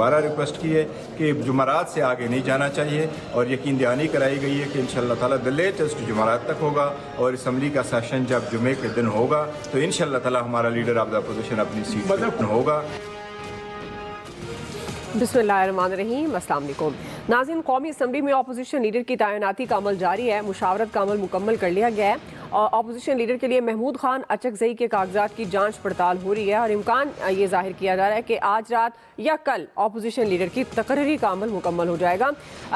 दोबारा रिक्वेस्ट की है कि जुमेरात से आगे नहीं जाना चाहिए और यकीन दहानी कराई गई है कि इंशाअल्लाह ताला द लेटेस्ट जुमेरात तक होगा और असम्बली का सेशन जब जुमे के दिन होगा तो इंशाअल्लाह ताला हमारा लीडर ऑफ द अपोजिशन अपनी सीट पर होगा। बिस्मिल्लाहिर्रहमानिर्रहीम, अस्सलाम वालेकुम नाज़रीन। कौमी असम्बली में अपोजिशन लीडर की तैनाती का अमल जारी है। मुशावरत का अमल मुकम्मल कर लिया गया है और अपोजिशन लीडर के लिए महमूद खान अचकज़ई के कागजात की जांच पड़ताल हो रही है और इम्कान ये जाहिर किया जा रहा है कि आज रात या कल अपोजिशन लीडर की तकर्री का अमल मुकम्मल हो जाएगा।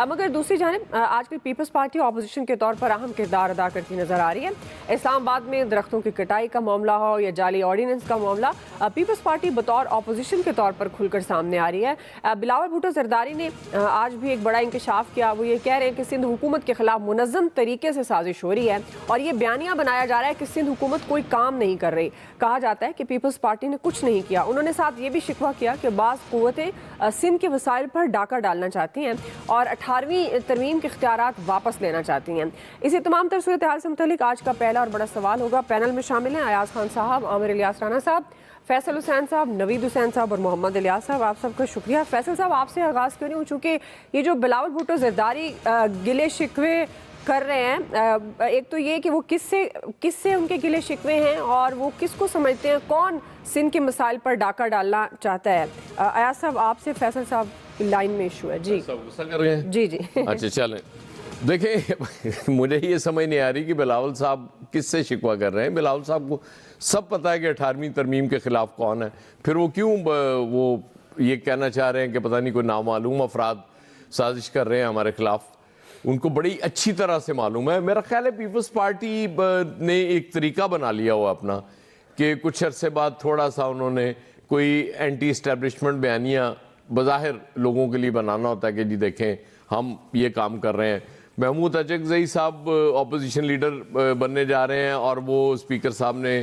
मगर दूसरी जानिब आजकल पीपल्स पार्टी अपोजिशन के तौर पर अहम किरदार अदा करती नजर आ रही है। इस्लामाबाद में दरख्तों की कटाई का मामला हो या जाली ऑर्डीनेंस का मामला, पीपल्स पार्टी बतौर अपोजिशन के तौर पर खुलकर सामने आ रही है। बिलावल भुट्टो जरदारी ने आज भी एक बड़ा इंकशाफ किया। वो ये कह रहे हैं कि सिंध हुकूमत के खिलाफ मुनज़्ज़म तरीके से साजिश हो रही है और ये बयानिया बनाया जा रहा है कि सिंध हुकूमत कोई काम नहीं कर रही। कहा जाता है कि पीपल्स पार्टी ने कुछ नहीं किया। उन्होंने साथ ये भी शिकवा किया कि बाज़ क़ुव्वतें सिंध के वसाइल पर डाका डालना चाहती हैं और 18वीं तरमीम के इख्तियारात वापस लेना चाहती हैं। इसी तमाम तर सूरत हाल से मुतल्लिक आज का पहला और बड़ा सवाल होगा। पैनल में शामिल हैं अयाज खान साहब, आमिर इलियास राना साहब, फैसल हुसैन साहब, नवीद हुसैन साहब और मोहम्मद इलियास साहब। आप सबका शुक्रिया। फैसल साहब, आपसे आगाज़ कर रही हूँ, चूँकि ये जो बिलावल भुट्टो जरदारी गिले शिकवे कर रहे हैं, एक तो ये कि वो किससे उनके गिले शिकवे हैं और वो किसको समझते हैं, कौन सिंध के मसाइल पर डाका डालना चाहता है। अयाज साहब आपसे, फैसल साहब लाइन में इशू है। जी कर रहे हैं। जी जी अच्छा चलें, देखें मुझे ये समझ नहीं आ रही कि बिलावल साहब किससे शिकवा कर रहे हैं। बिलावल साहब को सब पता है कि 18वीं तरमीम के ख़िलाफ़ कौन है, फिर वो क्यों वो ये कहना चाह रहे हैं कि पता नहीं कोई नामालूम अफराद साजिश कर रहे हैं हमारे ख़िलाफ़। उनको बड़ी अच्छी तरह से मालूम है। मेरा ख्याल है पीपल्स पार्टी ने एक तरीका बना लिया हुआ अपना कि कुछ अरसे बाद थोड़ा सा उन्होंने कोई एंटी इस्टेब्लिशमेंट बयानिया बज़ाहिर लोगों के लिए बनाना होता है कि जी देखें हम ये काम कर रहे हैं। महमूद अचकज़ई साहब अपोजिशन लीडर बनने जा रहे हैं और वो स्पीकर साहब ने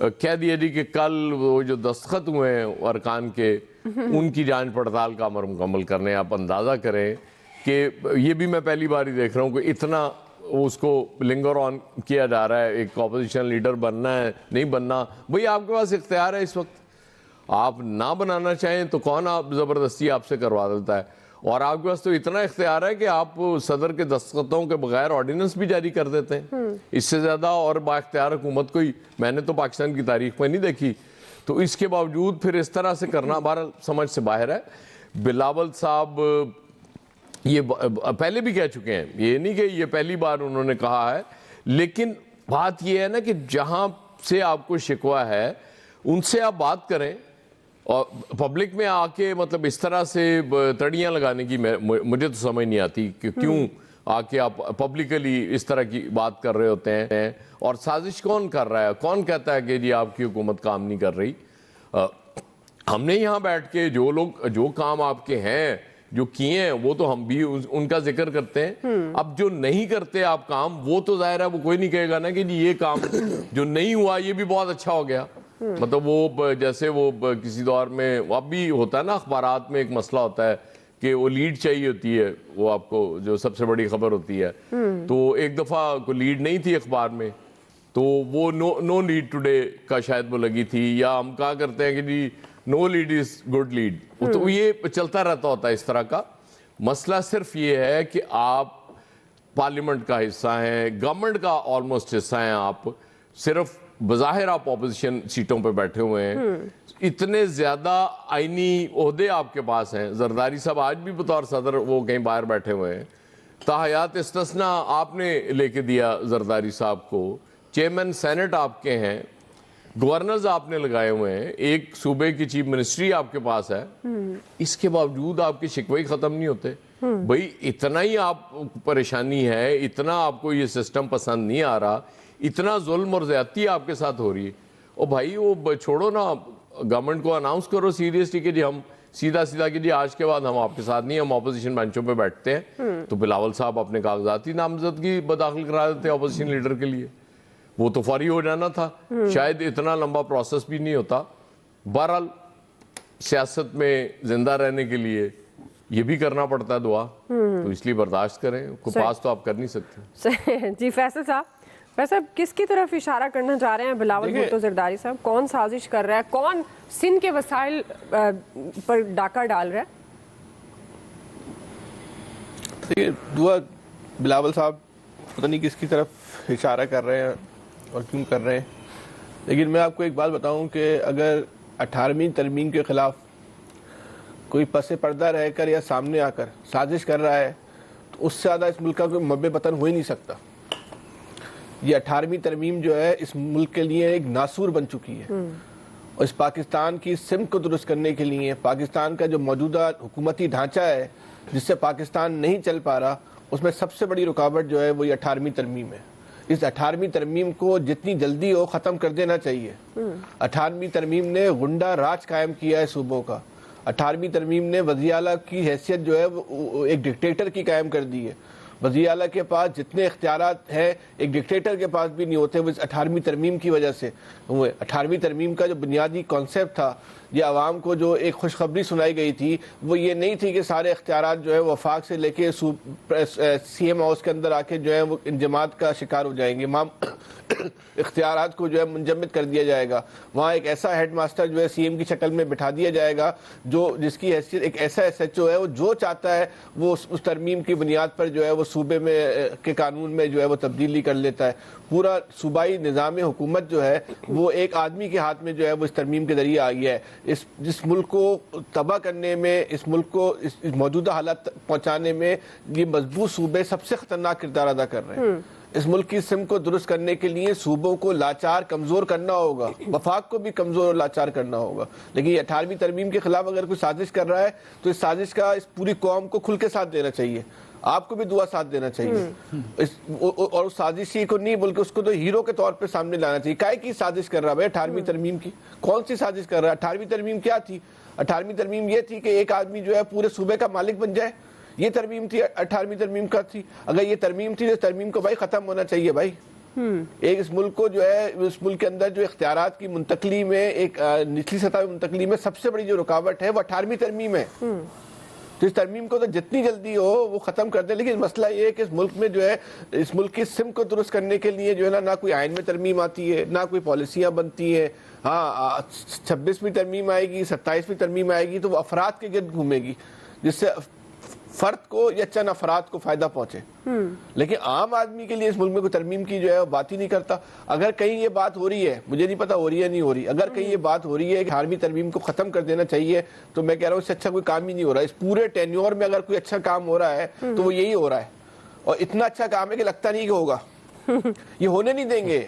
कह दिया जी कि कल वो जो दस्तखत हुए हैं अरकान के उनकी जांच पड़ताल का अमल मुकम्मल करने। आप अंदाज़ा करें कि ये भी मैं पहली बार ही देख रहा हूँ कि इतना उसको लिंगर ऑन किया जा रहा है। एक अपोजिशन लीडर बनना है नहीं बनना, भाई आपके पास इख्तियार है इस वक्त, आप ना बनाना चाहें तो कौन आप ज़बरदस्ती आपसे करवा देता है। और आपके पास तो इतना इख्तियार है कि आप सदर के दस्तखतों के बगैर ऑर्डिनेंस भी जारी कर देते हैं। इससे ज़्यादा और बाख्तियार हुकूमत कोई मैंने तो पाकिस्तान की तारीख में नहीं देखी। तो इसके बावजूद फिर इस तरह से करना हमारा समझ से बाहर है। बिलावल साहब ये पहले भी कह चुके हैं, ये नहीं कि ये पहली बार उन्होंने कहा है, लेकिन बात ये है ना कि जहाँ से आपको शिकवा है उनसे आप बात करें और पब्लिक में आके मतलब इस तरह से तड़ियाँ लगाने की मुझे तो समझ नहीं आती कि क्यों आके आप पब्लिकली इस तरह की बात कर रहे होते हैं। और साजिश कौन कर रहा है, कौन कहता है कि जी आपकी हुकूमत काम नहीं कर रही। हमने यहाँ बैठ के जो लोग जो काम आपके हैं जो किए हैं वो तो हम भी उनका जिक्र करते हैं। अब जो नहीं करते आप काम, वो तो जाहिर है वो कोई नहीं कहेगा ना कि जी ये काम जो नहीं हुआ ये भी बहुत अच्छा हो गया। मतलब वो जैसे वो किसी दौर में अब भी होता है ना, अखबारात में एक मसला होता है कि वो लीड चाहिए होती है, वो आपको जो सबसे बड़ी खबर होती है। तो एक दफ़ा कोई लीड नहीं थी अखबार में, तो वो नो लीड टुडे का शायद वो लगी थी, या हम कहा करते हैं कि जी no lead is good lead. तो ये चलता रहता होता है इस तरह का। मसला सिर्फ ये है कि आप पार्लियामेंट का हिस्सा हैं, गवर्नमेंट का ऑलमोस्ट हिस्सा हैं, आप सिर्फ बज़ाहिर आप अपोजिशन सीटों पे बैठे हुए हैं। इतने ज़्यादा आईनी ओहदे आपके पास हैं। जरदारी साहब आज भी बतौर सदर वो कहीं बाहर बैठे हुए हैं। ताहयात इस्तिस्ना आपने लेके दिया जरदारी साहब को, चेयरमैन सेनेट आपके हैं, गवर्नर्स आपने लगाए हुए हैं, एक सूबे की चीफ मिनिस्ट्री आपके पास है। इसके बावजूद आपके शिकवे ख़त्म नहीं होते। भाई इतना ही आप परेशानी है, इतना आपको ये सिस्टम पसंद नहीं आ रहा, इतना जुल्म और ज़्यादती आपके साथ हो रही है। और भाई वो छोड़ो ना, गवर्नमेंट को अनाउंस करो सीरियसली कि जी हम सीधा कि जी आज के बाद हम आपके साथ नहीं, हम अपोजिशन बेंचों पे बैठते हैं। तो बिलावल साहब अपने कागजाती नामजदगी बदाखिल करा देते अपोजिशन लीडर के लिए, वो तो फौरी हो जाना था, शायद इतना लंबा प्रोसेस भी नहीं होता। बहरहाल सियासत में जिंदा रहने के लिए ये भी करना पड़ता है दुआ, तो इसलिए बर्दाश्त करें, को पास तो आप कर नहीं सकते। जी फैसल साहब, वैसे किसकी तरफ इशारा करना चाह रहे हैं बिलावल भुट्टो जरदारी साहब? कौन साजिश कर रहा है, कौन सिंध के वसाइल पर डाका डाल रहा है? دیکھیے دعا بلاول صاحب پتہ نہیں کس کی طرف اشارہ کر رہے ہیں اور کیوں کر رہے ہیں، لیکن میں آپ کو ایک بات بتاؤں کہ اگر 18ویں ترمیم کے خلاف کوئی پس پردہ رہ کر یا سامنے آ کر سازش کر رہا ہے تو اس سے زیادہ اس ملک کا کوئی مب وطن ہو ہی نہیں سکتا. یہ 18ویں ترمیم جو ہے اس ملک کے لیے ایک ناسور بن چکی ہے، اور اس پاکستان کی سمت کو درست کرنے کے لیے پاکستان کا جو موجودہ حکومتی ڈھانچہ ہے جس سے پاکستان نہیں چل پا رہا، اس میں سب سے بڑی رکاوٹ جو ہے وہ یہ 18ویں ترمیم ہے. اس 18ویں ترمیم کو جتنی جلدی ہو ختم کر دینا چاہیے. 18ویں ترمیم نے غنڈہ راج قائم کیا ہے صوبوں کا. 18ویں ترمیم نے وزیر اعلیٰ کی حیثیت جو ہے وہ ایک ڈکٹیٹر کی قائم کر دی ہے. وزیر اعلیٰ کے پاس جتنے اختیارات ہیں ایک ڈکٹیٹر کے پاس بھی نہیں ہوتے، وہ اس 18ویں ترمیم کی وجہ سے ہوئے. 18ویں ترمیم کا جو بنیادی کانسیپٹ تھا، یہ عوام کو جو ایک خوشخبری سنائی گئی تھی، وہ یہ نہیں تھی کہ سارے اختیارات جو ہے وفاق سے لے کے سی ایم ہاؤس کے اندر آ کے جو ہے وہ انجماد کا شکار ہو جائیں گے، اختیارات کو جو ہے منجمد کر دیا جائے گا. وہاں ایک ایسا ہیڈ ماسٹر جو ہے سی ایم کی شکل میں بٹھا دیا جائے گا جس کی حیثیت ایک ایسا ایس ایچ او ہے، وہ جو چاہتا ہے وہ اس ترمیم کی بنیاد پر جو ہے وہ صوبے میں کے قانون میں جو ہے وہ تبدیلی کر لیتا ہے. پورا صوبائی نظام حکومت جو ہے وہ ایک آدمی کے ہاتھ میں جو ہے وہ اس ترمیم کے ذریعے آ گیا ہے. جس ملک کو تباہ کرنے میں، اس ملک کو اس موجودہ حالت پہنچانے میں یہ مضبوط صوبے سب سے خطرناک کردار ادا کر رہے ہیں. اس ملک کی سمت کو درست کرنے کے لیے صوبوں کو لاچار کمزور کرنا ہوگا، وفاق کو بھی کمزور اور لاچار کرنا ہوگا. لیکن یہ 18ویں ترمیم کے خلاف اگر کوئی سازش کر رہا ہے تو اس سازش کا اس پوری قوم کو کھل کے ساتھ دینا چاہیے. آپ کو بھی دعا ساتھ دینا چاہیے اور اس سازشی کو نہیں بلکہ اس کو تو ہیرو کے طور پہ سامنے لانا چاہیے. کائے کی سازش کر رہا ہے 18ویں ترمیم کی؟ کون سی سازش کر رہا ہے؟ 18ویں ترمیم کیا تھی؟ 18ویں ترمیم یہ تھی کہ ایک آدمی جو ہے پورے صوبے کا مالک بن جائے. یہ ترمیم تھی 18ویں ترمیم کا تھی. اگر یہ ترمیم تھی تو ترمیم کو بھائی ختم ہونا چاہیے. بھائی ایک اس ملک کو جو ہے اس ملک کے اندر جو اختیارات کی منتقلی میں ایک نچلی سطح منتقلی میں سب سے بڑی جو رکاوٹ ہے وہ 18ویں ترمیم ہے. تو اس ترمیم کو تو جتنی جلدی ہو وہ ختم کر دیں. لیکن مسئلہ یہ ہے کہ اس ملک میں جو ہے اس ملک کی سمت کو درست کرنے کے لیے جو ہے نہ کوئی آئین میں ترمیم آتی ہے، نہ کوئی پالیسیاں بنتی ہیں. ہاں 26ویں ترمیم آئے گی، 27ویں ترمیم آئے گی تو وہ افراد کے گرد گھومے گی جس سے فرد کو یا چند افراد کو فائدہ پہنچے. لیکن عام آدمی کے لیے اس ملک میں کوئی ترمیم کی جو ہے بات ہی نہیں کرتا. اگر کہیں یہ بات ہو رہی ہے، مجھے نہیں پتا ہو رہی ہے نہیں ہو رہی، اگر کہیں یہ بات ہو رہی ہے کہ 18ویں ترمیم کو ختم کر دینا چاہیے تو میں کہہ رہا ہوں اس سے اچھا کوئی کام ہی نہیں ہو رہا. اس پورے ٹینیور میں اگر کوئی اچھا کام ہو رہا ہے تو وہ یہی ہو رہا ہے، اور اتنا اچھا کام ہے کہ لگتا نہیں کہ ہوگا. یہ ہونے نہیں دیں گے،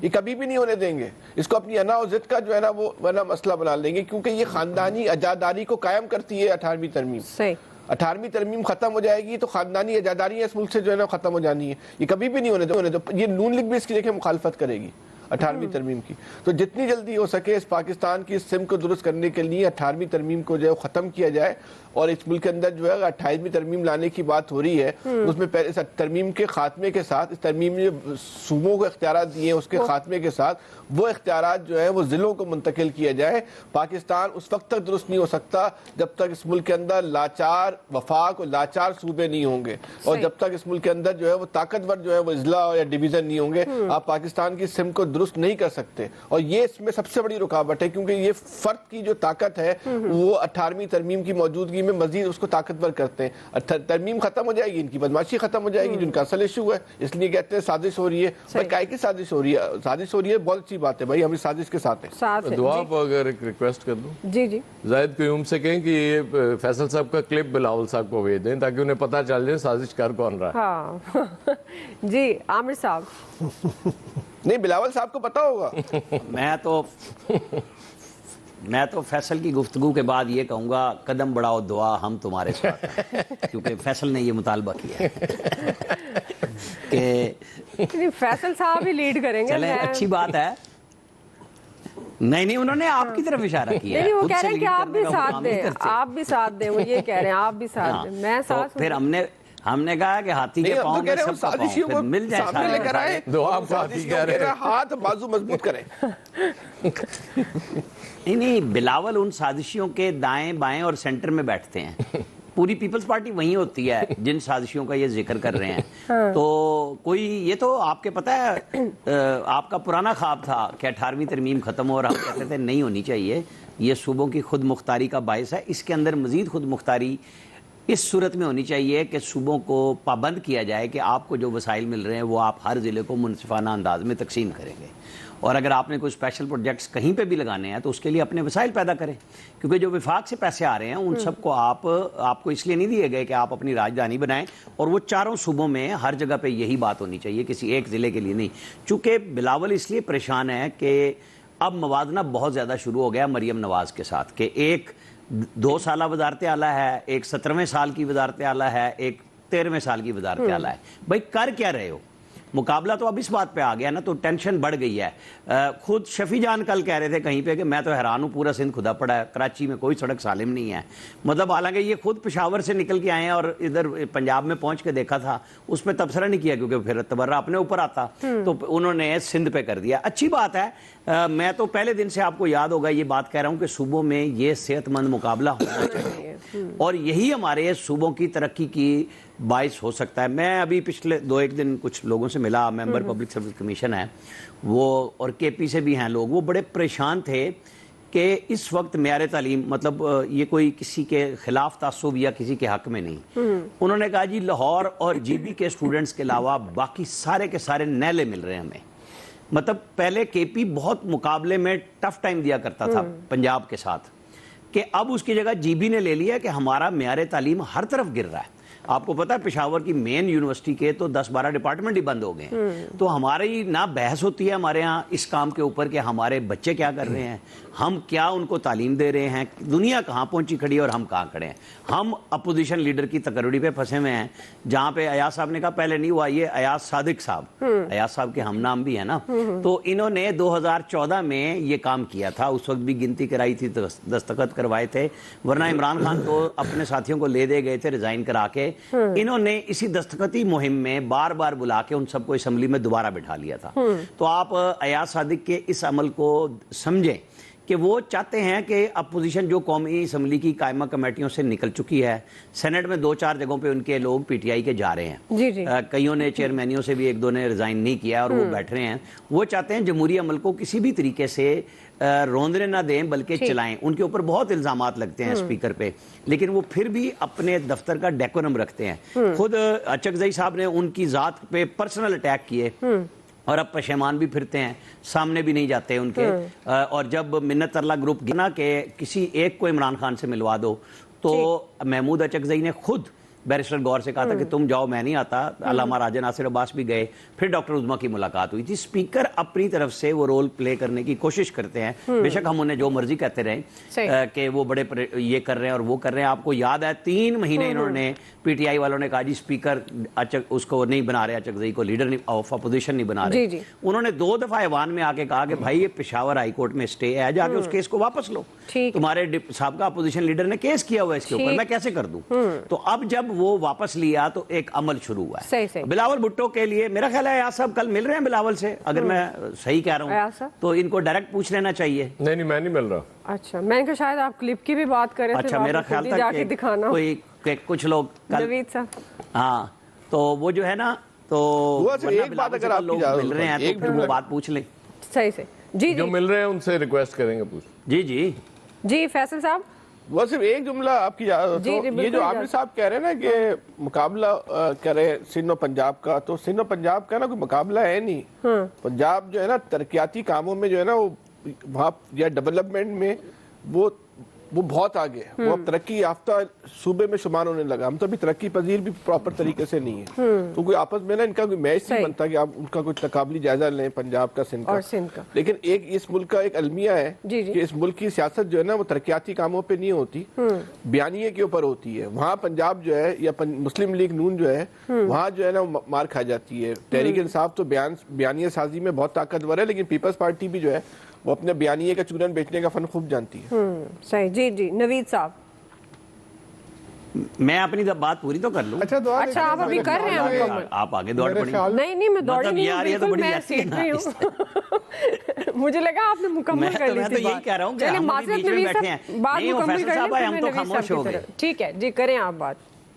یہ کبھی بھی نہیں ہونے دیں گے. اس کو اپنی انا و ضد کا جو ہے نا وہ مسئلہ بنا لیں گے، کیونکہ یہ خاندانی عزاداری کو قائم کرتی ہے 18ویں ترمیم. 18ویں ترمیم ختم ہو جائے گی تو خاندانی عزاداری اس ملک سے جو ہے نا ختم ہو جانی ہے. یہ کبھی بھی نہیں ہونے دو. یہ نون لیگ بھی اس کی دیکھیں مخالفت کرے گی 18ویں ترمیم کی. تو جتنی جلدی ہو سکے اس پاکستان کی سمت کو درست کرنے کے لیے 18ویں ترمیم کو جو ہے ختم کیا جائے. اور اس ملک کے اندر جو ہے 28ویں ترمیم لانے کی بات ہو رہی ہے، اس میں پہلے ترمیم کے خاتمے کے ساتھ، اس ترمیم میں صوبوں کو اختیارات دیے ہیں اس کے خاتمے کے ساتھ وہ اختیارات جو ہے وہ ضلعوں کو منتقل کیا جائے. پاکستان اس وقت تک درست نہیں ہو سکتا جب تک اس ملک کے اندر لاچار وفاق اور لاچار صوبے نہیں ہوں گے، اور جب تک اس ملک کے اندر جو ہے وہ طاقتور جو ہے وہ اضلاع یا ڈویژن نہیں ہوں گے. آپ پاکستان کی سمت کو درست نہیں کر سکتے، اور یہ اس میں سب سے بڑی رکاوٹ ہے، کیونکہ یہ فرد کی جو طاقت ہے وہ 18ویں ترمیم کی موجودگی میں مزید اس کو طاقتور کرتے ہیں. ترمیم ختم ہو جائے گی، ان کی بدماشی ختم ہو جائے گی، جن کا اصل ایشو ہے. اس لیے کہتے ہیں سازش ہو رہی ہے. بھائی کائے کی سازش ہو رہی ہے؟ سازش ہو رہی ہے بہت اچھی بات ہے بھائی، ہم اس سازش کے ساتھ ہیں. دعا آپ اگر ایک ریکویسٹ کر دوں جی زاہد قیوم سے کہیں کہ یہ فیصل صاحب کا کلپ بلاول صاحب کو بھیج دیں تاکہ انہیں پتہ چل جائے سازش کر کون رہا ہے. ہاں جی عامر صاحب. نہیں بلاول صاحب کو پتا ہوگا. میں تو فیصل کی گفتگو کے بعد یہ کہوں گا قدم بڑھاؤ دعا ہم تمہارے ساتھ، کیونکہ فیصل نے یہ مطالبہ کیا کہ فیصل صاحب ہی لیڈ کریں گے. چلیں اچھی بات ہے. نہیں انہوں نے آپ کی طرف اشارہ کیا ہے. وہ کہہ رہے ہیں کہ آپ بھی ساتھ دیں، آپ بھی ساتھ دیں. وہ یہ کہہ رہے ہیں آپ بھی ساتھ دیں. میں ساتھ. پھر ہم نے کہا کہ ہاتھی کے پاؤں میں سب کا پاؤں، پھر مل جائے سارے. دعا آپ ہاتھی کہہ رہے ہیں، ہاتھ بازو مضبوط کریں. نہیں بلاول ان سازشیوں کے دائیں بائیں اور سینٹر میں بیٹھتے ہیں. پوری پیپلز پارٹی وہیں ہوتی ہے جن سازشیوں کا یہ ذکر کر رہے ہیں. تو کوئی یہ تو آپ کے پتہ ہے آپ کا پرانا خواب تھا کہ 18ویں ترمیم ختم ہو رہا، ہم کہتے تھے نہیں ہونی چاہیے. یہ صوبوں کی خود مختاری کا باعث ہے. اس کے اندر مزید خود مختاری इस सूरत में होनी चाहिए कि सूबों को पाबंद किया जाए कि आपको जो वसाइल मिल रहे हैं वो आप हर ज़िले को मुनसिफाना अंदाज में तकसीम करेंगे, और अगर आपने कोई स्पेशल प्रोजेक्ट्स कहीं पे भी लगाने हैं तो उसके लिए अपने वसाइल पैदा करें, क्योंकि जो विफाक से पैसे आ रहे हैं उन सबको आपको इसलिए नहीं दिए गए कि आप अपनी राजधानी बनाएं, और वो चारों सूबों में हर जगह पे यही बात होनी चाहिए, किसी एक ज़िले के लिए नहीं। चूँकि बिलावल इसलिए परेशान है कि अब मवाजना बहुत ज़्यादा शुरू हो गया मरियम नवाज़ के साथ, कि एक 2 साला वजारत आला है, एक 17वें साल की वजारत आला है, एक 13वें साल की वजारत आला है। भाई कर क्या रहे हो? मुकाबला तो अब इस बात पे आ गया ना, तो टेंशन बढ़ गई है। खुद शफी जान कल कह रहे थे कहीं पे कि मैं तो हैरान हूँ, पूरा सिंध खुदा पड़ा है, कराची में कोई सड़क सालिम नहीं है। मतलब हालांकि ये खुद पेशावर से निकल के आए हैं और इधर पंजाब में पहुंच के देखा था, उस पर तबसरा नहीं किया क्योंकि फिर तबर्रा अपने ऊपर आता, तो उन्होंने सिंध पे कर दिया। अच्छी बात है। मैं तो पहले दिन से आपको याद होगा ये बात कह रहा हूँ कि सूबों में ये सेहतमंद मुकाबला होना चाहिए और यही हमारे सूबों की तरक्की की बाइस हो सकता है। मैं अभी पिछले 2-1 दिन कुछ लोगों से मिला, मेंबर पब्लिक सर्विस कमीशन है वो, और केपी से भी हैं लोग, वो बड़े परेशान थे कि इस वक्त मेयार तालीम, मतलब ये कोई किसी के खिलाफ तासुब या किसी के हक में नहीं, उन्होंने कहा जी लाहौर और जीबी के स्टूडेंट्स के अलावा बाकी सारे के सारे नैले मिल रहे हैं हमें। मतलब पहले केपी बहुत मुकाबले में टफ टाइम दिया करता था पंजाब के साथ, कि अब उसकी जगह जीबी ने ले लिया कि हमारा मेयार तालीम हर तरफ गिर रहा है। आपको पता है पेशावर की मेन यूनिवर्सिटी के तो 10-12 डिपार्टमेंट ही बंद हो गए हैं। तो हमारी ना बहस होती है हमारे यहाँ इस काम के ऊपर कि हमारे बच्चे क्या कर रहे हैं, हम क्या उनको तालीम दे रहे हैं, दुनिया कहाँ पहुंची खड़ी है और हम कहाँ खड़े हैं। हम अपोजिशन लीडर की तकररी पे फंसे हुए हैं, जहाँ पे अयाज साहब ने कहा पहले नहीं हुआ, ये अयाज सादिक साहब, अयाज साहब के हम नाम भी है ना, तो इन्होंने 2014 में ये काम किया था। उस वक्त भी गिनती कराई थी, दस्तखत करवाए थे, वरना इमरान खान तो अपने साथियों को ले दे गए थे रिजाइन करा के। इन्होंने इसी दस्तखती मुहिम में बार बार बुला के उन सबको असेंबली में दोबारा बिठा लिया था। तो आप अयाज सादिक के इस अमल को समझें कि वो चाहते हैं कि अपोजिशन जो कौमी असम्बली की कायमा कमेटियों से निकल चुकी है, सेनेट में 2-4 जगहों पे उनके लोग पीटीआई के जा रहे हैं, जी जी। कईयों ने चेयरमैनियों से भी 1-2 ने रिजाइन नहीं किया और वो बैठ रहे हैं। वो चाहते हैं जमहूरी अमल को किसी भी तरीके से रोंदने ना दें बल्कि चलाएं। उनके ऊपर बहुत इल्जामात लगते हैं स्पीकर पे, लेकिन वो फिर भी अपने दफ्तर का डेकोरम रखते हैं। खुद अचकजई साहब ने उनकी जात पे पर्सनल अटैक किए और अब पशेमान भी फिरते हैं, सामने भी नहीं जाते उनके। और जब मिन्नत तरला ग्रुप गिना के किसी एक को इमरान खान से मिलवा दो, तो महमूद अचकजई ने खुद बैरिस्टर गौर से कहा था कि तुम जाओ, मैं नहीं आता। अल्लामा राजा नासिर अब्बास भी गए, फिर डॉक्टर उज़्मा की मुलाकात हुई थी। स्पीकर अपनी तरफ से वो रोल प्ले करने की कोशिश करते हैं, बेशक हम उन्हें जो मर्जी कहते रहें कि वो बड़े ये कर रहे हैं और वो कर रहे हैं। आपको याद है 3 महीने इन्होंने पीटीआई वालों ने कहा जी स्पीकर उसको नहीं बना रहे, अचकजई को लीडर ऑफ अपोजिशन नहीं बना रहे। उन्होंने 2 दफा ऐवान में आके कहा कि भाई ये पेशावर हाई कोर्ट में स्टे है, जाके उस केस को वापस लो, तुम्हारे साबका अपोजिशन लीडर ने केस किया हुआ है इसके ऊपर, मैं कैसे कर दूं। तो अब जब वो वापस लिया तो एक अमल शुरू हुआ है। बिलावल भुट्टो के लिए मेरा ख्याल है अयाज साहब कल मिल रहे हैं बिलावल से, अगर मैं सही कह रहा हूँ तो इनको डायरेक्ट पूछ लेना चाहिए। नहीं मैं नहीं मिल रहा। अच्छा, मैंने कहा शायद आप क्लिप की भी बात कर रहे थे। अच्छा, मेरा ख्याल था जाके दिखाना कोई कुछ लोग नवीद साहब, हाँ, तो वो जो है ना, तो एक बात अगर आप लोग मिल रहे हैं तो फिर वो बात पूछ लें सही से। जी जो मिल रहे हैं उनसे रिक्वेस्ट करेंगे पूछ। जी जी जी फैसल साहब, वो सिर्फ एक जुमला आपकी तो ये जो आमिर साहब कह रहे हैं ना कि मुकाबला कह रहे हैं सिंध और पंजाब का, तो सिंध और पंजाब का ना कोई मुकाबला है नहीं। पंजाब जो है ना तरक्याती कामों में जो है ना वो वहाँ या डेवलपमेंट में वो बहुत आगे है, वो अब तरक्की याफ्ता सूबे में शुमार होने लगा। हम तो अभी तरक्की पजीर भी प्रॉपर तरीके से नहीं है। तो कोई आपस में ना इनका कोई मैच नहीं बनता कि आप उनका कोई तकाबली जायजा लें पंजाब का सिंध का। लेकिन एक इस मुल्क का एक अलमिया है कि इस मुल्क की सियासत जो है ना वो तरक्याती कामों पे नहीं होती, बयानिए के ऊपर होती है। वहाँ पंजाब जो है या मुस्लिम लीग नून जो है वहाँ जो है ना मार खा जाती है। तहरीक इंसाफ तो बयानिया साजी में बहुत ताकतवर है, लेकिन पीपल्स पार्टी भी जो है वो अपने बयानिए का चूरन बेचने का फन खूब जानती है। सही। जी जी नवीद साहब, मैं अपनी बात पूरी तो कर लूं। अच्छा आप अभी कर रहे हैं, आप आगे दौड़ पड़ी। नहीं मैं दौड़ी नहीं, यार ये तो बड़ी मैं सीख रही हूँ। मुझे लगा आपने मुकम्मल कर ली थी। मैं तो यही कह रहा हूँ कि हम बीच में बैठे हैं, बात मुकम्मल कर लें, हम तो खामोश हो गए। ठीक है जी, करें आप बात।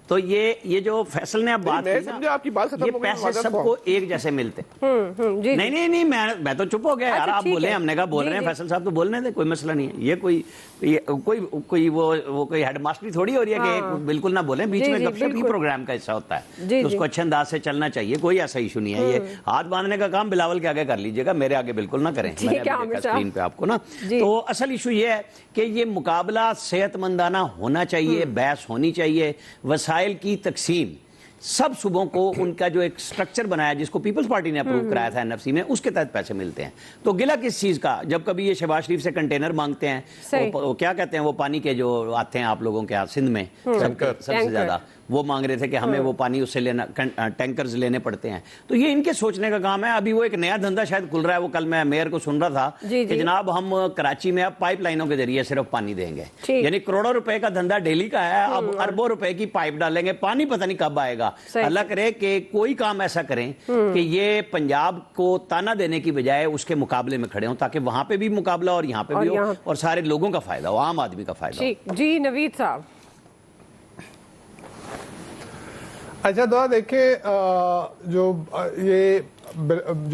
تو یہ جو فیصل نے اب بات میں کی نا، سمجھا آپ کی بات ختم یہ ہو گئی، پیسے سب کو ایک جیسے ملتے جی نہیں میں تو چپ ہو گیا یار، اچھا، آپ ٹھیک بولیں، ہے۔ ہم نے کہا بول جی، رہے ہیں جی۔ فیصل صاحب تو بولنے دیں، کوئی مسئلہ نہیں ہے، یہ کوئی وہ کوئی ہیڈ ماسٹری تھوڑی ہو رہی ہے کہ بالکل نہ بولیں، بیچ جی، میں جی، گپ شپ ہی بالکل۔ پروگرام کا حصہ ہوتا ہے، جی، تو اس جی۔ کو اچھے انداز سے چلنا چاہیے، کوئی ایسا ایشو نہیں ہے، یہ ہاتھ باندھنے کا کام بلاول کے آگے کر لیجئے گا، میرے آگے بالکل نہ کریں، میں نے ٹھیک ہے، ابھی عامر دیکھا صاحب۔ اسکرین پہ آپ کو نا۔ جی۔ تو اصل ایشو یہ ہے کہ یہ مقابلہ صحت مندانہ ہونا چاہیے، بحث ہونی چاہیے، وسائل کی تقسیم سب صوبوں کو ان کا جو ایک سٹرکچر بنایا جس کو پیپلز پارٹی نے اپروو کرایا تھا NFC میں، اس کے تحت پیسے ملتے ہیں۔ تو گلہ کس چیز کا؟ جب کبھی یہ شہباز شریف سے کنٹینر مانگتے ہیں، وہ کیا کہتے ہیں، وہ پانی کے جو آتے ہیں آپ لوگوں کے ہاں سندھ میں سب سے زیادہ وہ مانگ رہے تھے کہ ہمیں وہ پانی اس سے لینا، ٹینکرز لینے پڑتے ہیں، تو یہ ان کے سوچنے کا کام ہے۔ ابھی وہ ایک نیا دھندا شاید کھل رہا ہے، وہ کل میں میئر کو سن رہا تھا کہ جناب ہم کراچی میں اب پائپ لائنوں کے ذریعے صرف پانی دیں گے، یعنی کروڑوں روپے کا دھندا ڈیلی کا ہے، اب اربوں روپے کی پائپ ڈالیں گے، پانی پتہ نہیں کب آئے گا۔ اللہ کرے کہ کوئی کام ایسا کریں کہ یہ پنجاب کو تانا دینے کی بجائے اس کے مقابلے میں کھڑے ہوں، تاکہ وہاں پہ بھی مقابلہ اور یہاں پہ بھی ہو، اور سارے لوگوں کا فائدہ ہو، عام آدمی کا فائدہ ہو۔ جی نوید صاحب۔ اچھا دعا دیکھیں، جو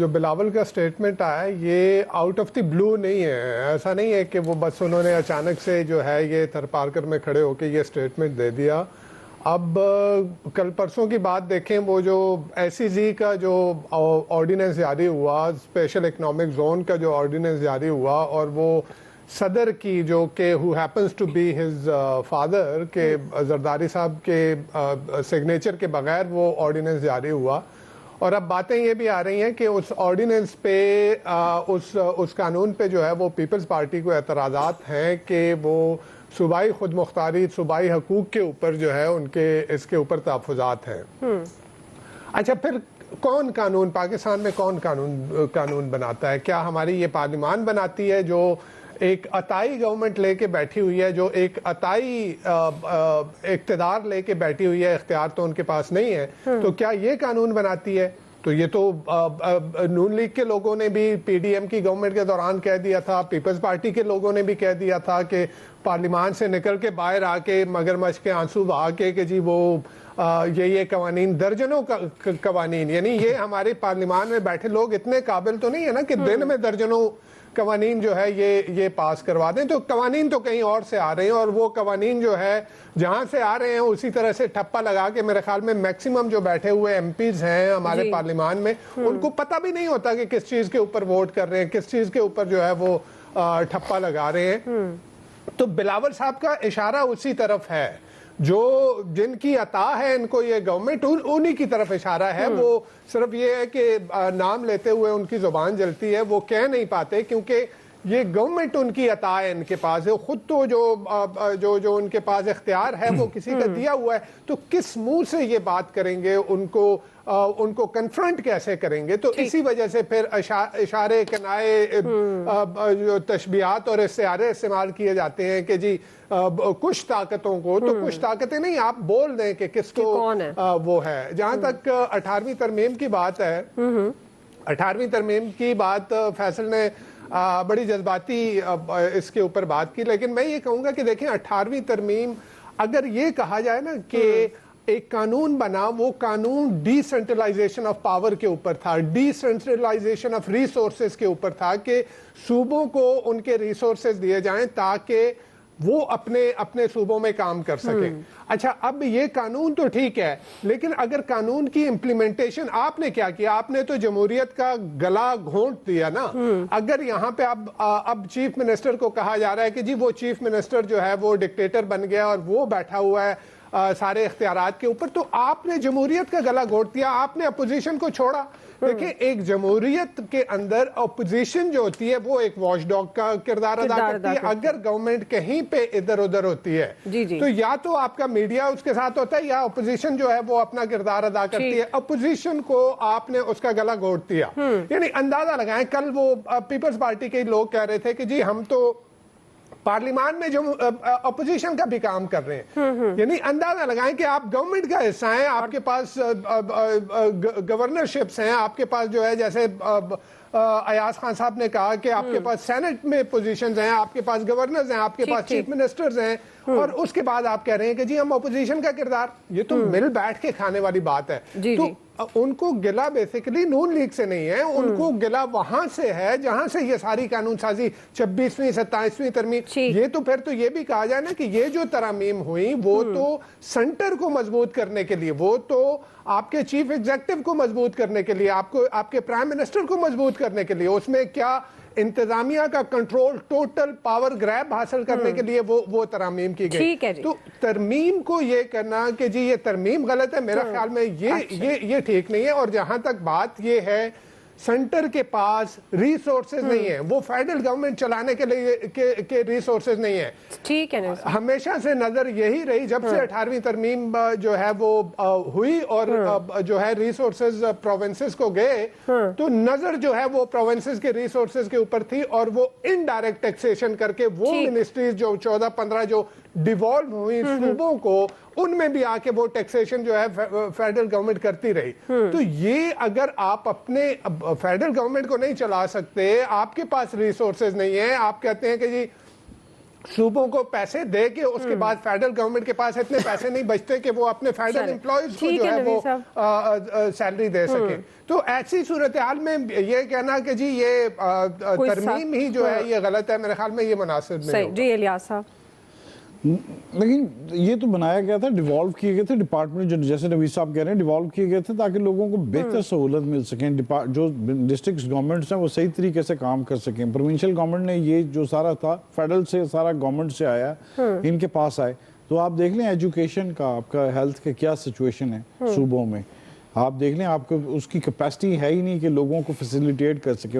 بلاول کا سٹیٹمنٹ آیا یہ آؤٹ آف دی بلو نہیں ہے، ایسا نہیں ہے کہ وہ بس انہوں نے اچانک سے جو ہے یہ تھر پارکر میں کھڑے ہو کے یہ سٹیٹمنٹ دے دیا۔ اب کل پرسوں کی بات دیکھیں، وہ جو SEZ کا جو آرڈیننس جاری ہوا، اسپیشل اکنامک زون کا جو آرڈیننس جاری ہوا، اور وہ صدر کی جو کہ who happens to be his father کے زرداری صاحب کے سگنیچر کے بغیر وہ آرڈیننس جاری ہوا، اور اب باتیں یہ بھی آ رہی ہیں کہ اس آرڈیننس پہ اس قانون پہ جو ہے وہ پیپلز پارٹی کو اعتراضات ہیں کہ وہ صوبائی خود مختاری، صوبائی حقوق کے اوپر جو ہے ان کے اس کے اوپر تحفظات ہیں۔ اچھا پھر کون قانون پاکستان میں کون قانون بناتا ہے؟ کیا ہماری یہ پارلیمان بناتی ہے جو ایک عطائی گورنمنٹ لے کے بیٹھی ہوئی ہے، جو ایک عطائی اقتدار لے کے بیٹھی ہوئی ہے، اختیار تو ان کے پاس نہیں ہے، تو کیا یہ قانون بناتی ہے؟ تو یہ تو نون لیگ کے لوگوں نے بھی PDM کی گورنمنٹ کے دوران کہہ دیا تھا، پیپلز پارٹی کے لوگوں نے بھی کہہ دیا تھا کہ پارلیمان سے نکل کے باہر آ کے مگرمچھ کے آنسو بہا کے کہ جی وہ یہ قوانین، درجنوں قوانین، یعنی یہ ہمارے پارلیمان میں بیٹھے لوگ اتنے قابل تو نہیں ہے نا کہ دن میں درجنوں قوانین جو ہے یہ پاس کروا دیں۔ تو قوانین تو کہیں اور سے آ رہے ہیں، اور وہ قوانین جو ہے جہاں سے آ رہے ہیں اسی طرح سے ٹھپا لگا کے میرے خیال میں میکسیمم جو بیٹھے ہوئے MPs ہیں ہمارے پارلیمان میں، ان کو پتہ بھی نہیں ہوتا کہ کس چیز کے اوپر ووٹ کر رہے ہیں، کس چیز کے اوپر جو ہے وہ ٹھپا لگا رہے ہیں۔ تو بلاول صاحب کا اشارہ اسی طرف ہے، جو جن کی عطا ہے ان کو یہ گورنمنٹ، انہی کی طرف اشارہ ہے۔ وہ صرف یہ ہے کہ نام لیتے ہوئے ان کی زبان جلتی ہے، وہ کہہ نہیں پاتے کیونکہ یہ گورنمنٹ ان کی عطا ہے، ان کے پاس ہے خود، تو جو ان کے پاس اختیار ہے وہ کسی کا دیا ہوا ہے، تو کس منہ سے یہ بات کریں گے، ان کو کنفرنٹ کیسے کریں گے؟ تو اسی وجہ سے پھر اشارے، کنائے، جو تشبیہات اور استعارے استعمال کیے جاتے ہیں کہ جی کچھ طاقتوں کو، تو کچھ طاقتیں نہیں، آپ بول دیں کہ کس کو وہ ہے۔ جہاں تک 18ویں ترمیم کی بات ہے، 18ویں ترمیم کی بات فیصل نے بڑی جذباتی اس کے اوپر بات کی، لیکن میں یہ کہوں گا کہ دیکھیں 18ویں ترمیم اگر یہ کہا جائے نا کہ ایک قانون بنا، وہ قانون ڈی سینٹرلائزیشن آف پاور کے اوپر تھا، ڈی سینٹرلائزیشن آف ریسورسز کے اوپر تھا کہ صوبوں کو ان کے ریسورسز دیے جائیں تاکہ وہ اپنے صوبوں میں کام کر سکیں۔ اچھا اب یہ قانون تو ٹھیک ہے، لیکن اگر قانون کی امپلیمنٹیشن آپ نے کیا کیا؟ آپ نے تو جمہوریت کا گلا گھونٹ دیا نا۔ اگر یہاں پہ اب چیف منسٹر کو کہا جا رہا ہے کہ جی وہ چیف منسٹر جو ہے وہ ڈکٹیٹر بن گیا اور وہ بیٹھا ہوا ہے سارے اختیارات کے اوپر، تو آپ نے جمہوریت کا گلا گھونٹ دیا، آپ نے اپوزیشن کو چھوڑا۔ دیکھیں ایک جمہوریت کے اندر اپوزیشن جو ہوتی ہے وہ ایک واچ ڈاگ کا کردار ادا کرتی ہے۔ اگر گورنمنٹ کہیں پہ ادھر ادھر ہوتی ہے تو یا تو آپ کا میڈیا اس کے ساتھ ہوتا ہے یا اپوزیشن جو ہے وہ اپنا کردار ادا کرتی ہے۔ اپوزیشن کو آپ نے اس کا گلا گھونٹ دیا، یعنی اندازہ لگائیں، کل وہ پیپلز پارٹی کے لوگ کہہ رہے تھے کہ جی ہم تو پارلیمان میں جو اپوزیشن کا بھی کام کر رہے ہیں، یعنی اندازہ لگائیں کہ آپ گورنمنٹ کا حصہ ہیں، آپ کے پاس گورنرشپس ہیں، آپ کے پاس جو ہے جیسے ایاز خان صاحب نے کہا کہ آپ کے پاس سینٹ میں پوزیشنز ہیں، آپ کے پاس گورنرز ہیں، آپ کے پاس چیف منسٹرز ہیں، اور اس کے بعد آپ کہہ رہے ہیں کہ جی ہم اپوزیشن کا کردار, یہ تو مل بیٹھ کے کھانے والی بات ہے. تو ان کو گلا بیسیکلی نون لیگ سے نہیں ہے, ان کو گلا وہاں سے ہے جہاں سے یہ ساری قانون سازی 26ویں 27ویں ترمیم, یہ تو پھر تو یہ بھی کہا جائے نا کہ یہ جو ترامیم ہوئی وہ تو سینٹر کو مضبوط کرنے کے لیے, وہ تو آپ کے چیف ایگزیکٹو کو مضبوط کرنے کے لیے, آپ کے پرائم منسٹر کو مضبوط کرنے کے لیے, اس میں کیا انتظامیہ کا کنٹرول, ٹوٹل پاور گریب حاصل کرنے کے لیے وہ ترامیم کی گئی. تو ترمیم کو یہ کرنا کہ جی یہ ترمیم غلط ہے, میرا خیال میں یہ ٹھیک نہیں ہے. اور جہاں تک بات یہ ہے سینٹر کے پاس ریسورسز نہیں ہیں, وہ فیڈرل گورنمنٹ چلانے کے لیے ریسورسز نہیں ہیں. ٹھیک ہے, ہمیشہ سے نظر یہی رہی جب سے 18ویں ترمیم جو ہے وہ ہوئی اور جو ہے ریسورسز پروونسز کو گئے, تو نظر جو ہے وہ پروونسز کے ریسورسز کے اوپر تھی, اور وہ انڈائریکٹ ٹیکسیشن کر کے وہ منسٹریز جو 14-15 جو ڈیوالو ہوئی صوبوں کو, ان میں بھی آ کے وہ ٹیکسیشن جو ہے فیڈرل گورنمنٹ کرتی رہی. تو یہ اگر آپ اپنے فیڈرل گورنمنٹ کو نہیں چلا سکتے, آپ کے پاس ریسورسز نہیں ہیں, آپ کہتے ہیں کہ جی صوبوں کو پیسے دے کے اس کے بعد فیڈرل گورنمنٹ کے پاس اتنے پیسے نہیں بچتے کہ وہ اپنے فیڈرل امپلائیز کو جو ہے وہ سیلری دے سکے. تو ایسی صورتحال میں یہ کہنا کہ جی یہ ترمیم ہی جو ہے یہ غلط ہے, میرے خیال میں یہ مناسب نہیں. جی الیاس صاحب, لیکن یہ تو بنایا گیا تھا, ڈیوالو کیے گئے تھے ڈپارٹمنٹ, جو جیسے نوید صاحب کہہ رہے ہیں ڈیوالو کیے گئے تھے تاکہ لوگوں کو بہتر سہولت مل سکیں, جو ڈسٹرکٹ گورنمنٹس ہیں وہ صحیح طریقے سے کام کر سکیں. پروونشل گورنمنٹ نے یہ جو سارا تھا فیڈرل سے سارا گورنمنٹ سے آیا, ان کے پاس آئے. تو آپ دیکھ لیں ایجوکیشن کا, آپ کا ہیلتھ کا کیا سچویشن ہے صوبوں میں, آپ دیکھ لیں آپ کو اس کی کیپیسٹی ہے ہی نہیں کہ لوگوں کو فیسیلیٹیٹ کر سکیں,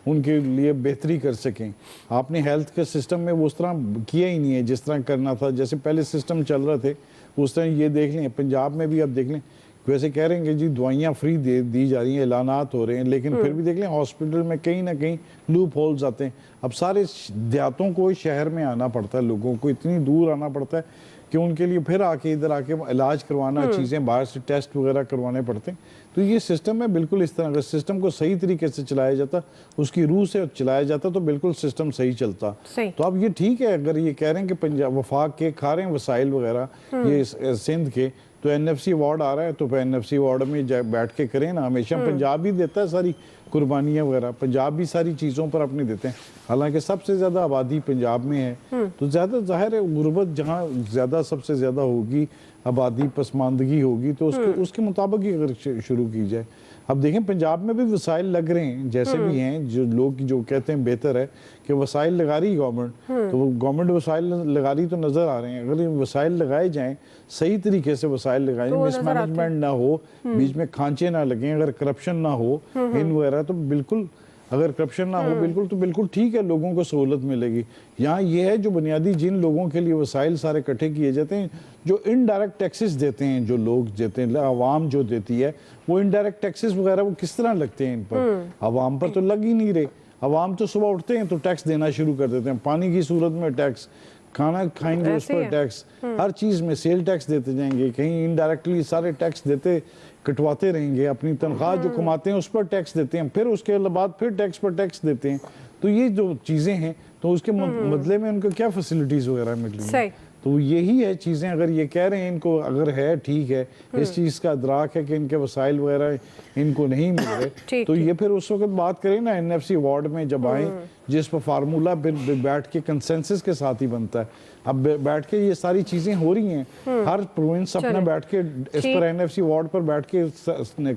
ان کے لیے بہتری کر سکیں. آپ نے ہیلتھ کے سسٹم میں وہ اس طرح کیا ہی نہیں ہے جس طرح کرنا تھا, جیسے پہلے سسٹم چل رہے تھے اس طرح. یہ دیکھ لیں پنجاب میں بھی آپ دیکھ لیں, ویسے کہہ رہے ہیں کہ جی دوائیاں فری دی جا رہی ہیں, اعلانات ہو رہے ہیں, لیکن پھر بھی دیکھ لیں ہاسپٹل میں کہیں نہ کہیں لوپ ہولز آتے ہیں. اب سارے دیہاتوں کو شہر میں آنا پڑتا ہے, لوگوں کو اتنی دور آنا پڑتا ہے کہ ان کے لیے پھر آ کے ادھر آ کے علاج کروانا, چیزیں باہر سے ٹیسٹ وغیرہ کروانے پڑتے ہیں. تو یہ سسٹم ہے بالکل اس طرح, اگر سسٹم کو صحیح طریقے سے چلایا جاتا, اس کی روح سے چلایا جاتا, تو بالکل سسٹم صحیح چلتا. تو اب یہ ٹھیک ہے اگر یہ کہہ رہے ہیں کہ پنجاب وفاق کے کھا رہے ہیں وسائل وغیرہ یہ سندھ کے, تو NFC ایوارڈ آ رہا ہے تو NFC ایوارڈ میں بیٹھ کے کریں نا. ہمیشہ پنجاب ہی دیتا ہے ساری قربانیاں وغیرہ, پنجاب بھی ساری چیزوں پر اپنے دیتے ہیں, حالانکہ سب سے زیادہ آبادی پنجاب میں ہے. تو زیادہ ظاہر ہے غربت جہاں زیادہ سب سے زیادہ ہوگی, آبادی پسماندگی ہوگی, تو اس کے مطابق ہی اگر شروع کی جائے. اب دیکھیں پنجاب میں بھی وسائل لگ رہے ہیں جیسے بھی ہیں, جو لوگ جو کہتے ہیں بہتر ہے کہ وسائل لگا رہی گورنمنٹ, تو گورنمنٹ وسائل لگا رہی تو نظر آ رہے ہیں. اگر یہ وسائل لگائے جائیں صحیح طریقے سے, وسائل لگائیں, مس مینجمنٹ نہ ہو, بیچ میں کھانچے نہ لگیں, اگر کرپشن نہ ہو ان وغیرہ, تو بالکل اگر کرپشن نہ ہو بالکل, تو بالکل ٹھیک ہے, لوگوں کو سہولت ملے گی. یہاں یہ ہے جو بنیادی جن لوگوں کے لیے وسائل سارے اکٹھے کیے جاتے ہیں, جو انڈائریکٹ ٹیکسز دیتے ہیں, جو لوگ دیتے ہیں, عوام جو دیتی ہے, وہ انڈائریکٹ ٹیکسز وغیرہ وہ کس طرح لگتے ہیں ان پر, عوام پر تو لگ ہی نہیں رہے. عوام تو صبح اٹھتے ہیں تو ٹیکس دینا شروع کر دیتے ہیں, پانی کی صورت میں ٹیکس, کھانا کھائیں گے اس پر ٹیکس, ہر چیز میں سیل ٹیکس دیتے جائیں گے, کہیں انڈائریکٹلی سارے ٹیکس دیتے کٹواتے رہیں گے. اپنی تنخواہ جو کماتے ہیں اس پر ٹیکس دیتے ہیں, پھر اس کے بعد پھر ٹیکس پر ٹیکس دیتے ہیں. تو یہ جو چیزیں ہیں تو اس کے بدلے میں ان کو کیا فیسلٹیز وغیرہ مل رہی ہیں. تو یہی ہے چیزیں. اگر یہ کہہ رہے ہیں ان کو اگر ہے ٹھیک ہے, اس چیز کا ادراک ہے کہ ان کے وسائل وغیرہ ان کو نہیں مل رہے, تو یہ پھر اس وقت بات کریں نا NFC ایوارڈ میں جب آئیں, جس پر فارمولا بیٹھ کے کنسنسس کے ساتھ ہی بنتا ہے. اب بیٹھ کے یہ ساری چیزیں ہو رہی ہیں, ہر پروونس اپنا بیٹھ کے اس پر NFC ایوارڈ پر بیٹھ کے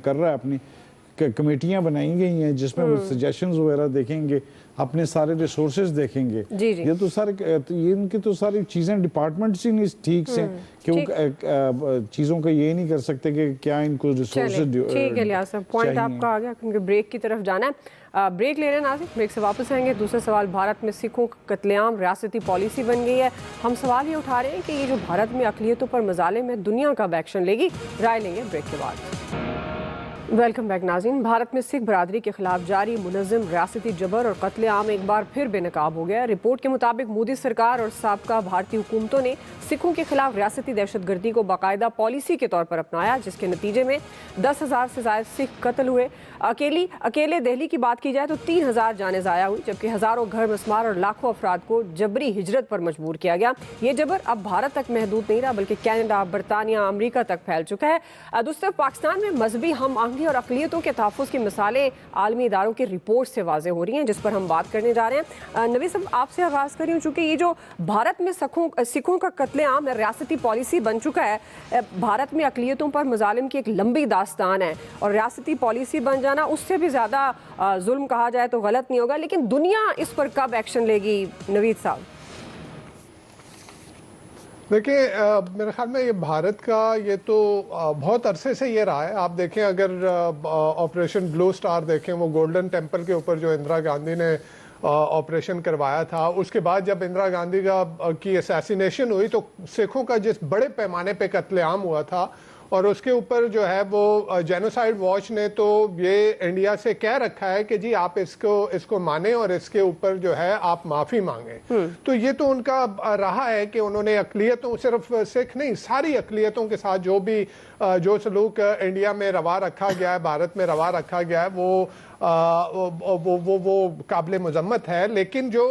کر رہا ہے, اپنی کمیٹیاں بنائی گئی ہیں جس میں وہ سجیشنز وغیرہ دیکھیں گے, اپنے سارے ریسورسز دیکھیں گے. یہ تو سارے ان کی تو ساری چیزیں ڈپارٹمنٹس ہی نہیں ٹھیک سے, کہ وہ چیزوں کا یہ نہیں کر سکتے کہ کیا ان کو ریسورسز. ٹھیک ہے الیاس صاحب, پوائنٹ آپ کا آ گیا, کیونکہ بریک کی طرف جانا ہے. بریک لے رہے ہیں ناظرین, بریک سے واپس آئیں گے. دوسرا سوال, بھارت میں سکھوں کا قتل عام ریاستی پالیسی بن گئی ہے. ہم سوال یہ اٹھا رہے ہیں کہ یہ جو بھارت میں اقلیتوں پر مظالم ہے, دنیا کب ایکشن لے گی؟ رائے لیں گے بریک کے بعد. वेलकम बैक नाज़रीन। भारत में सिख बरादरी के खिलाफ जारी मुनज़्ज़म रियासती जबर और कत्ले आम एक बार फिर बेनकाब हो गया। रिपोर्ट के मुताबिक मोदी सरकार और साबका भारतीय हुकूमतों ने सिखों के खिलाफ रियासती दहशतगर्दी को बाकायदा पॉलिसी के तौर पर अपनाया, जिसके नतीजे में 10,000 से ज़ायद सिख कत्ल हुए। अकेले दिल्ली की बात की जाए तो 3,000 जानें ज़ाया हुई, जबकि हज़ारों घर मस्मार और लाखों अफराद को जबरी हिजरत पर मजबूर किया गया। ये जबर अब भारत तक महदूद नहीं रहा, बल्कि कनाडा, बरतानिया, अमरीका तक फैल चुका है। दूसरी तरफ पाकिस्तान में मजहबी हम आहंगी और अक़लियतों के तहफ़्फ़ुज़ की मिसालें आलमी इदारों की रिपोर्ट से वाज़े हो रही हैं, जिस पर हम बात करने जा रहे हैं। नवी साहब, आपसे आगाज़ करें, चूँकि ये जो भारत में सिखों का कत्लेआम रियासती पॉलिसी बन चुका है। भारत में अक़लियतों पर मज़ालिम की एक लंबी दास्तान है, और रियासती पॉलिसी बन जाना उससे भी ज़्यादा जुल्म कहा जाए तो गलत नहीं होगा। लेकिन दुनिया इस पर कब एक्शन लेगी, नवीद साहब? देखिए, मेरे ख्याल में ये भारत का ये तो बहुत अरसे से ये रहा है। आप देखें, अगर ऑपरेशन ब्लू स्टार देखें, वो गोल्डन टेम्पल के ऊपर जो इंदिरा गांधी ने ऑपरेशन करवाया था, उसके बाद जब इंदिरा गांधी की असैसिनेशन हुई तो सिखों का जिस बड़े पैमाने पे कत्लेआम हुआ था, और उसके ऊपर जो है वो जेनोसाइड वॉच ने तो ये इंडिया से कह रखा है कि जी आप इसको माने और इसके ऊपर जो है आप माफ़ी मांगें। तो ये तो उनका रहा है कि उन्होंने अक़लियतों, सिर्फ सिख नहीं, सारी अक़लियतों के साथ जो सलूक इंडिया में रवा रखा गया है, भारत में रवा रखा गया है, वो काबिल मज़म्मत है। लेकिन जो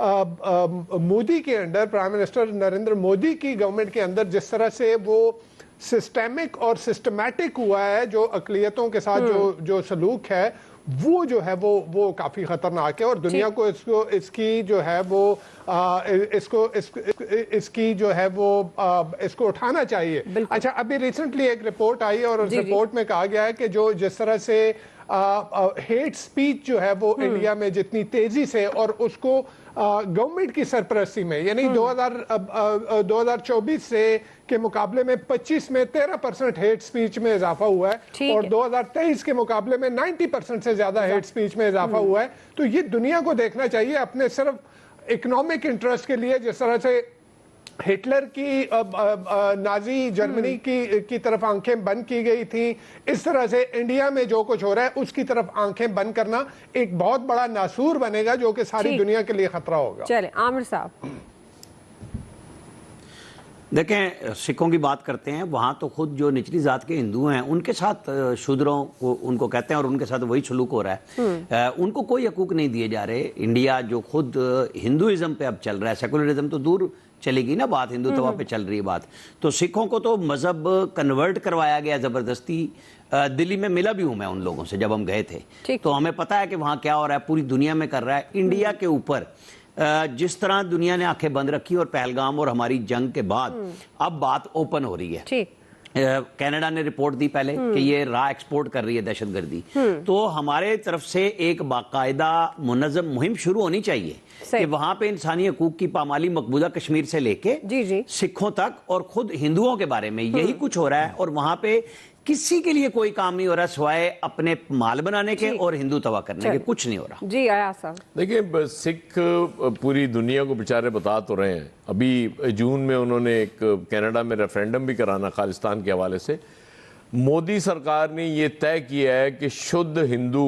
मोदी के under, prime minister Narendra Modi की गवर्नमेंट के अंदर जिस तरह से वो सिस्टेमिक और सिस्टमैटिक हुआ है, जो अक़लियतों के साथ जो सलूक है, वो जो है वो काफ़ी ख़तरनाक है, और दुनिया को इसकी जो है वो इसकी जो है वो इसको उठाना चाहिए। अच्छा, अभी रिसेंटली एक रिपोर्ट आई और उस रिपोर्ट में कहा गया है कि जिस तरह से हेट स्पीच जो है वो इंडिया में जितनी तेजी से, और उसको गवर्नमेंट की सरपरस्ती में, यानी 2024 से के मुकाबले में 25 में 13% हेट स्पीच में इजाफा हुआ है, और 2023 के मुकाबले में 90% से ज्यादा हेट स्पीच में इजाफा हुआ है। तो ये दुनिया को देखना चाहिए अपने सिर्फ इकोनॉमिक इंटरेस्ट के लिए। जिस तरह से हिटलर की नाजी जर्मनी की तरफ आंखें बंद की गई थी, इस तरह से इंडिया में जो कुछ हो रहा है उसकी तरफ आंखें बंद करना एक बहुत बड़ा नासूर बनेगा, जो कि सारी दुनिया के लिए खतरा होगा। चलें, आमिर साहब। देखें, सिखों की बात करते हैं, वहाँ तो खुद जो निचली जात के हिंदू हैं उनके साथ शूद्रों को उनको कहते हैं, और उनके साथ वही सलूक हो रहा है। उनको कोई हकूक नहीं दिए जा रहे। इंडिया जो खुद हिंदुइज्म पे अब चल रहा है, सेकुलरिज्म तो दूर चलेगी ना बात, हिंदुत्व पे चल रही है बात। तो सिखों को तो मजहब कन्वर्ट करवाया गया ज़बरदस्ती। दिल्ली में मिला भी हूँ मैं उन लोगों से जब हम गए थे, तो हमें पता है कि वहाँ क्या हो रहा है, पूरी दुनिया में कर रहा है। इंडिया के ऊपर जिस तरह दुनिया ने आंखें बंद रखी, और पहलगाम और हमारी जंग के बाद अब बात ओपन हो रही है। कनाडा ने रिपोर्ट दी पहले कि ये रॉ एक्सपोर्ट कर रही है दहशतगर्दी। तो हमारे तरफ से एक बाकायदा मुनज़्ज़म मुहिम शुरू होनी चाहिए कि वहां पे इंसानी हकूक की पामाली मकबूजा कश्मीर से लेके सिखों तक, और खुद हिंदुओं के बारे में यही कुछ हो रहा है, और वहां पे किसी के लिए कोई काम नहीं हो रहा सिवाय अपने माल बनाने के और हिंदू तवा करने के, कुछ नहीं हो रहा। जी आया साहब। देखिए, सिख पूरी दुनिया को बेचारे बता तो रहे हैं। अभी जून में उन्होंने एक कनाडा में रेफरेंडम भी कराना खालिस्तान के हवाले से। मोदी सरकार ने ये तय किया है कि शुद्ध हिंदू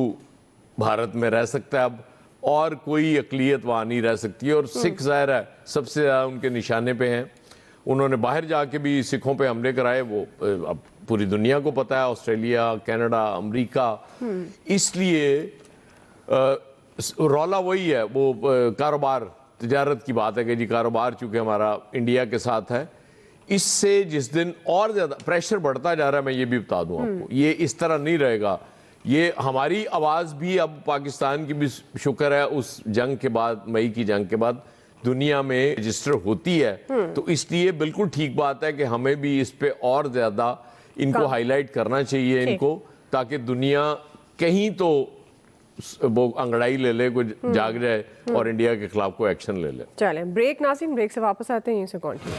भारत में रह सकता है अब, और कोई अक़लियत वहाँ नहीं रह सकती है। और सिख ज़ाहिर है सबसे ज़्यादा उनके निशाने पे हैं। उन्होंने बाहर जाके भी सिखों पे हमले कराए, वो अब पूरी दुनिया को पता है, ऑस्ट्रेलिया, कनाडा, अमेरिका। इसलिए रौला वही है, वो कारोबार, तिजारत की बात है कि जी कारोबार चूँकि हमारा इंडिया के साथ है, इससे जिस दिन और ज़्यादा प्रेशर बढ़ता जा रहा है, मैं ये भी बता दूं आपको, ये इस तरह नहीं रहेगा। ये हमारी आवाज़ भी अब पाकिस्तान की भी शुक्र है उस जंग के बाद, मई की जंग के बाद दुनिया में रजिस्टर होती है। तो इसलिए बिल्कुल ठीक बात है कि हमें भी इस पे और ज़्यादा इनको हाईलाइट करना चाहिए इनको, ताकि दुनिया कहीं तो वो अंगड़ाई ले ले, कोई जाग जाए और इंडिया के खिलाफ कोई एक्शन ले ले। चलें, ब्रेक नाज़रीन, ब्रेक से वापस आते हैं, यहीं से कंटिन्यू।